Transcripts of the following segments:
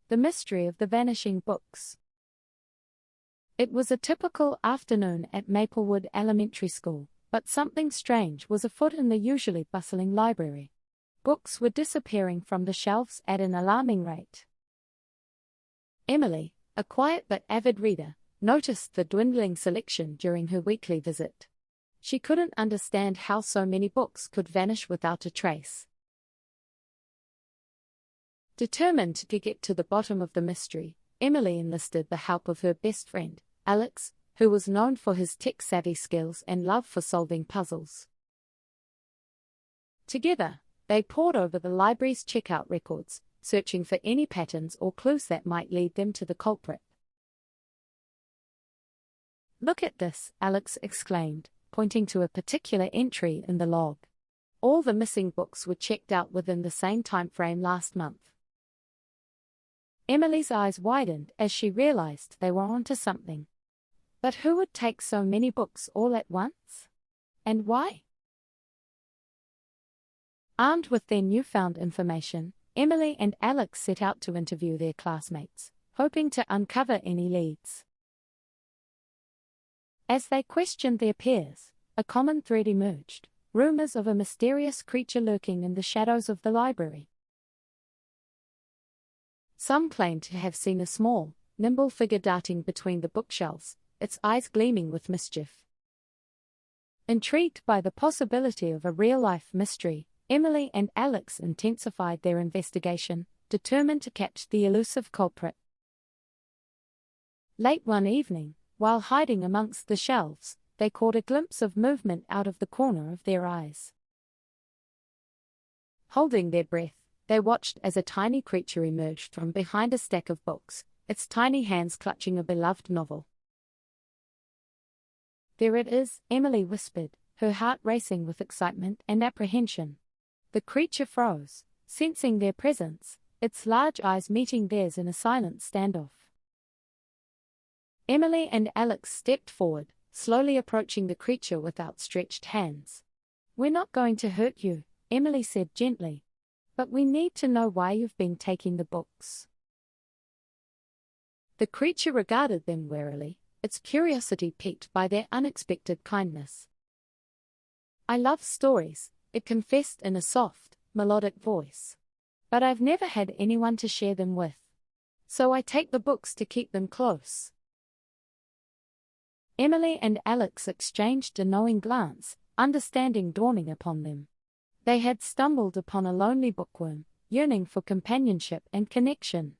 The Mystery of the Vanishing Books. It was a typical afternoon at Maplewood Elementary School, but something strange was afoot in the usually bustling library. Books were disappearing from the shelves at an alarming rate. Emily, a quiet but avid reader, noticed the dwindling selection during her weekly visit. She couldn't understand how so many books could vanish without a trace. Determined to get to the bottom of the mystery, Emily enlisted the help of her best friend, Alex, who was known for his tech-savvy skills and love for solving puzzles. Together, they pored over the library's checkout records, searching for any patterns or clues that might lead them to the culprit. "Look at this," Alex exclaimed, pointing to a particular entry in the log. All the missing books were checked out within the same time frame last month. Emily's eyes widened as she realized they were onto something. But who would take so many books all at once? And why? Armed with their newfound information, Emily and Alex set out to interview their classmates, hoping to uncover any leads. As they questioned their peers, a common thread emerged: rumors of a mysterious creature lurking in the shadows of the library. Some claimed to have seen a small, nimble figure darting between the bookshelves, its eyes gleaming with mischief. Intrigued by the possibility of a real-life mystery, Emily and Alex intensified their investigation, determined to catch the elusive culprit. Late one evening, while hiding amongst the shelves, they caught a glimpse of movement out of the corner of their eyes. Holding their breath, they watched as a tiny creature emerged from behind a stack of books, its tiny hands clutching a beloved novel. "There it is," Emily whispered, her heart racing with excitement and apprehension. The creature froze, sensing their presence, its large eyes meeting theirs in a silent standoff. Emily and Alex stepped forward, slowly approaching the creature with outstretched hands. "We're not going to hurt you," Emily said gently. "But we need to know why you've been taking the books." The creature regarded them warily, its curiosity piqued by their unexpected kindness. "I love stories," it confessed in a soft, melodic voice. "But I've never had anyone to share them with. So I take the books to keep them close." Emily and Alex exchanged a knowing glance, understanding dawning upon them. They had stumbled upon a lonely bookworm, yearning for companionship and connection.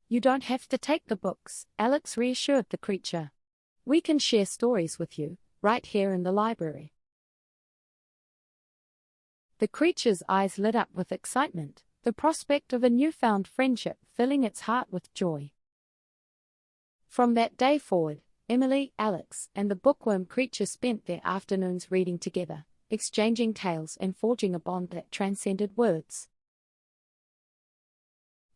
"You don't have to take the books," Alex reassured the creature. "We can share stories with you, right here in the library." The creature's eyes lit up with excitement, the prospect of a newfound friendship filling its heart with joy. From that day forward, Emily, Alex, and the bookworm creature spent their afternoons reading together, exchanging tales and forging a bond that transcended words.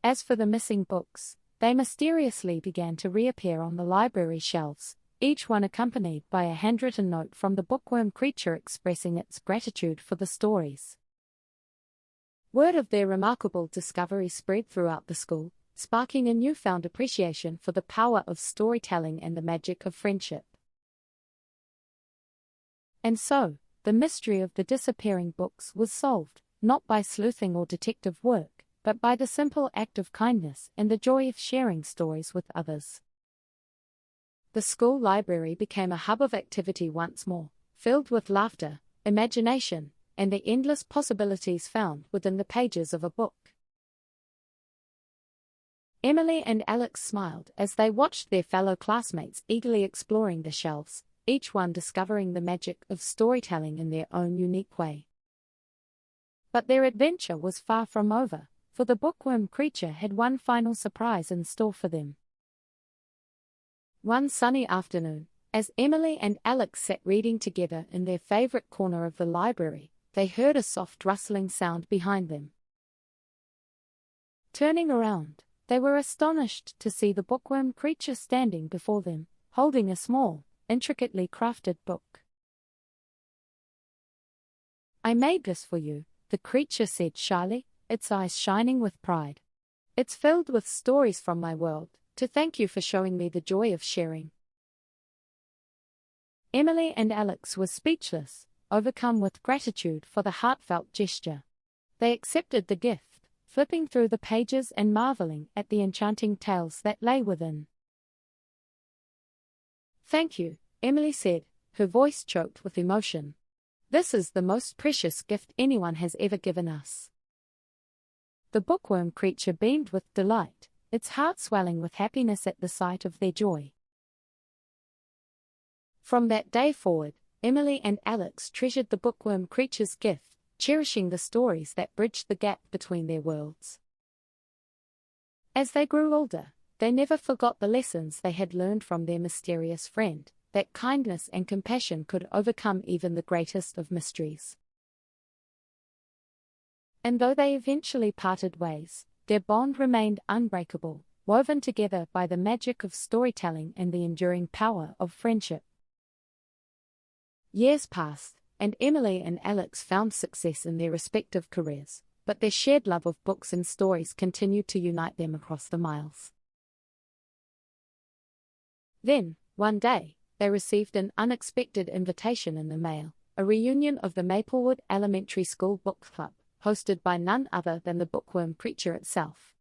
As for the missing books, they mysteriously began to reappear on the library shelves, each one accompanied by a handwritten note from the bookworm creature expressing its gratitude for the stories. Word of their remarkable discovery spread throughout the school, sparking a newfound appreciation for the power of storytelling and the magic of friendship. And so, the mystery of the disappearing books was solved, not by sleuthing or detective work, but by the simple act of kindness and the joy of sharing stories with others. The school library became a hub of activity once more, filled with laughter, imagination, and the endless possibilities found within the pages of a book. Emily and Alex smiled as they watched their fellow classmates eagerly exploring the shelves, each one discovering the magic of storytelling in their own unique way. But their adventure was far from over, for the bookworm creature had one final surprise in store for them. One sunny afternoon, as Emily and Alex sat reading together in their favorite corner of the library, they heard a soft rustling sound behind them. Turning around, they were astonished to see the bookworm creature standing before them, holding a small, intricately crafted book. "I made this for you," the creature said shyly, its eyes shining with pride. It's filled with stories from my world, to thank you for showing me the joy of sharing." Emily and Alex were speechless, overcome with gratitude for the heartfelt gesture. They accepted the gift, flipping through the pages and marveling at the enchanting tales that lay within. "Thank you," Emily said, her voice choked with emotion. "This is the most precious gift anyone has ever given us." The bookworm creature beamed with delight, its heart swelling with happiness at the sight of their joy. From that day forward, Emily and Alex treasured the bookworm creature's gift, cherishing the stories that bridged the gap between their worlds. As they grew older, they never forgot the lessons they had learned from their mysterious friend, that kindness and compassion could overcome even the greatest of mysteries. And though they eventually parted ways, their bond remained unbreakable, woven together by the magic of storytelling and the enduring power of friendship. Years passed, and Emily and Alex found success in their respective careers, but their shared love of books and stories continued to unite them across the miles. Then, one day, they received an unexpected invitation in the mail, a reunion of the Maplewood Elementary School Book Club, hosted by none other than the bookworm creature itself.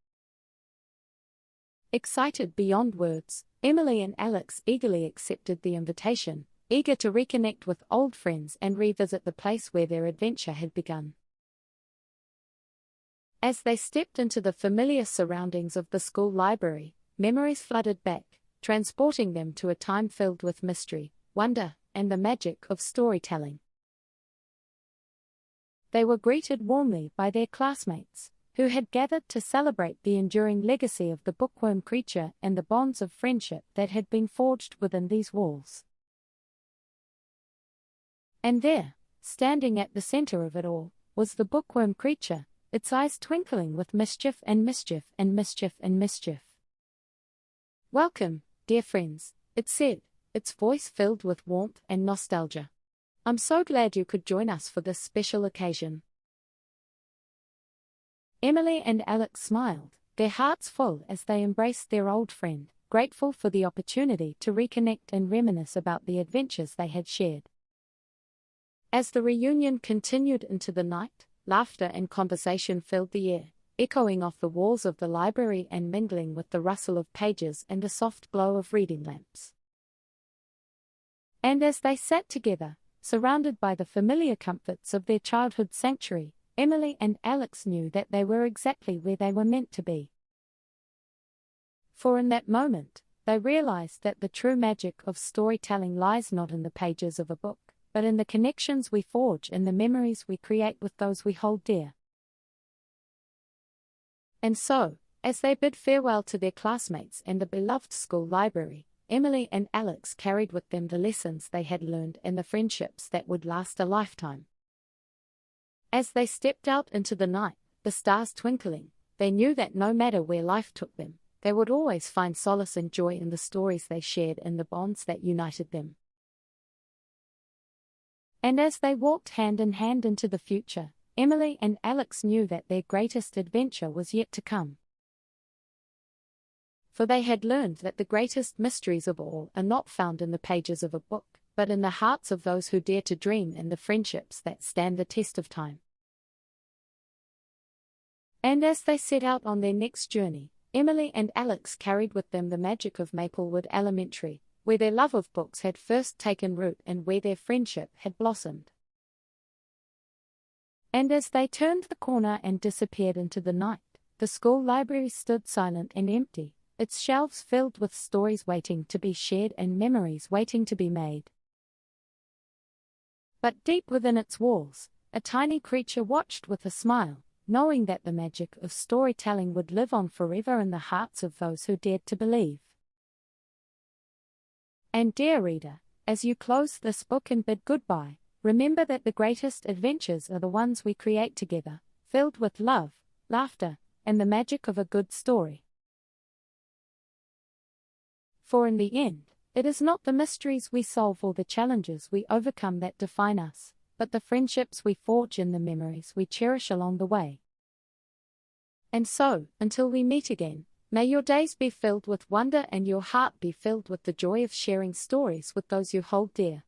Excited beyond words, Emily and Alex eagerly accepted the invitation, eager to reconnect with old friends and revisit the place where their adventure had begun. As they stepped into the familiar surroundings of the school library, memories flooded back, transporting them to a time filled with mystery, wonder, and the magic of storytelling. They were greeted warmly by their classmates, who had gathered to celebrate the enduring legacy of the bookworm creature and the bonds of friendship that had been forged within these walls. And there, standing at the center of it all, was the bookworm creature, its eyes twinkling with mischief and mischief and mischief and mischief. "Welcome, dear friends," it said, its voice filled with warmth and nostalgia. "I'm so glad you could join us for this special occasion." Emily and Alex smiled, their hearts full as they embraced their old friend, grateful for the opportunity to reconnect and reminisce about the adventures they had shared. As the reunion continued into the night, laughter and conversation filled the air, echoing off the walls of the library and mingling with the rustle of pages and the soft glow of reading lamps. And as they sat together, surrounded by the familiar comforts of their childhood sanctuary, Emily and Alex knew that they were exactly where they were meant to be. For in that moment, they realized that the true magic of storytelling lies not in the pages of a book, but in the connections we forge and the memories we create with those we hold dear. And so, as they bid farewell to their classmates and the beloved school library, Emily and Alex carried with them the lessons they had learned and the friendships that would last a lifetime. As they stepped out into the night, the stars twinkling, they knew that no matter where life took them, they would always find solace and joy in the stories they shared and the bonds that united them. And as they walked hand in hand into the future, Emily and Alex knew that their greatest adventure was yet to come. For they had learned that the greatest mysteries of all are not found in the pages of a book, but in the hearts of those who dare to dream and the friendships that stand the test of time. And as they set out on their next journey, Emily and Alex carried with them the magic of Maplewood Elementary, where their love of books had first taken root and where their friendship had blossomed. And as they turned the corner and disappeared into the night, the school library stood silent and empty, its shelves filled with stories waiting to be shared and memories waiting to be made. But deep within its walls, a tiny creature watched with a smile, knowing that the magic of storytelling would live on forever in the hearts of those who dared to believe. And dear reader, as you close this book and bid goodbye, remember that the greatest adventures are the ones we create together, filled with love, laughter, and the magic of a good story. For in the end, it is not the mysteries we solve or the challenges we overcome that define us, but the friendships we forge and the memories we cherish along the way. And so, until we meet again, may your days be filled with wonder and your heart be filled with the joy of sharing stories with those you hold dear.